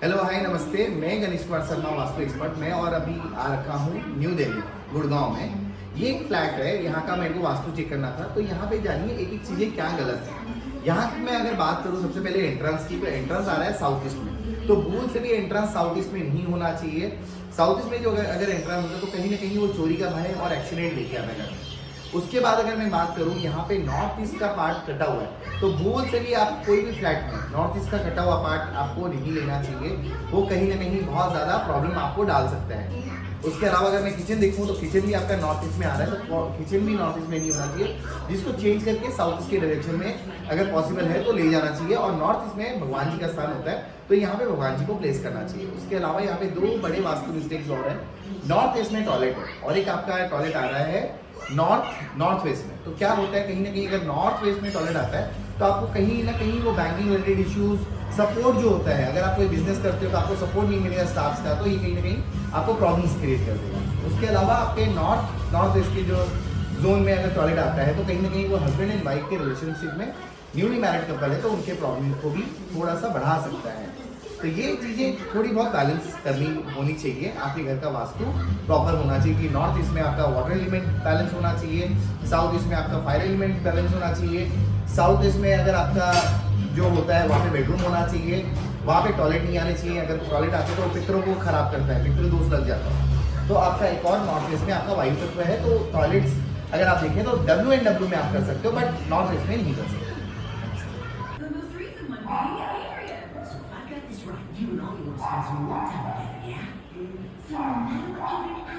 Hello hi नमस्ते, मैं Ganesh Kumar Sharma vastu expert में और अभी आ रखा हूँ न्यू दिल्ली गुड़गांव में। ये एक फ्लैट है, यहाँ का मेरे को वास्तु चेक करना था। तो यहाँ पे जानिए एक एक चीज़ें क्या गलत है। यहाँ की मैं अगर बात करूँ सबसे पहले एंट्रेंस की, तो एंट्रेंस आ रहा है साउथ ईस्ट में। तो भूल से भी एंट्रेंस साउथ ईस्ट में नहीं होना चाहिए। साउथ ईस्ट में जो अगर एंट्रेंस होता है तो कहीं ना कहीं वो चोरी का भय और एक्सीडेंट लेके आता है। उसके बाद अगर मैं बात करूँ, यहाँ पे नॉर्थ ईस्ट का पार्ट कटा हुआ है। तो भूल से भी आप कोई भी फ्लैट में नॉर्थ ईस्ट का कटा हुआ पार्ट आपको नहीं लेना चाहिए। वो कहीं ना कहीं बहुत ज़्यादा प्रॉब्लम आपको डाल सकता है। उसके अलावा अगर मैं किचन देखूँ तो किचन भी आपका नॉर्थ ईस्ट में आ रहा है, तो किचन भी नॉर्थ ईस्ट में नहीं होना चाहिए। जिसको चेंज करके साउथ ईस्ट के डायरेक्शन में अगर पॉसिबल है तो ले जाना चाहिए। और नॉर्थ ईस्ट में भगवान जी का स्थान होता है, तो यहाँ पे भगवान जी को प्लेस करना चाहिए। उसके अलावा यहाँ पे दो बड़े वास्तु मिस्टेक्स और हैं। नॉर्थ ईस्ट में टॉयलेट है और एक आपका टॉयलेट आ रहा है नॉर्थ वेस्ट में। तो क्या होता है, कहीं ना कहीं अगर नॉर्थ वेस्ट में टॉयलेट आता है तो आपको कहीं ना कहीं वो बैंकिंग रिलेटेड इश्यूज, सपोर्ट जो होता है, अगर आप कोई बिजनेस करते हो तो आपको सपोर्ट नहीं मिलेगा स्टाफ्स का, तो ये कहीं ना कहीं आपको प्रॉब्लम्स क्रिएट कर देगा। उसके अलावा आपके नॉर्थ वेस्ट के जो जोन में अगर टॉयलेट आता है तो कहीं ना कहीं वो हस्बैंड एंड वाइफ के रिलेशनशिप में न्यूली मैरिड कपल है तो उनके प्रॉब्लम को भी थोड़ा सा बढ़ा सकता है। तो ये चीज़ें थोड़ी बहुत बैलेंस करनी होनी चाहिए। आपके घर का वास्तु प्रॉपर होना चाहिए कि नॉर्थ ईस्ट में आपका वाटर एलिमेंट बैलेंस होना चाहिए, साउथ ईस्ट में आपका फायर एलिमेंट बैलेंस होना चाहिए। साउथ ईस्ट में अगर आपका जो होता है वहाँ पे बेडरूम होना चाहिए, वहाँ पे टॉयलेट नहीं आने चाहिए। अगर टॉयलेट आते तो पितरों को खराब करता है, पितृ दोष लग जाता है। तो आपका एक और नॉर्थ ईस्ट में आपका वायु तत्व है, तो टॉयलेट्स अगर आप देखें तो WNW में आप कर सकते हो, बट नॉर्थ ईस्ट में नहीं कर सकते। You and Ollie want to spend some more time together, yeah? So no matter what you're gonna ask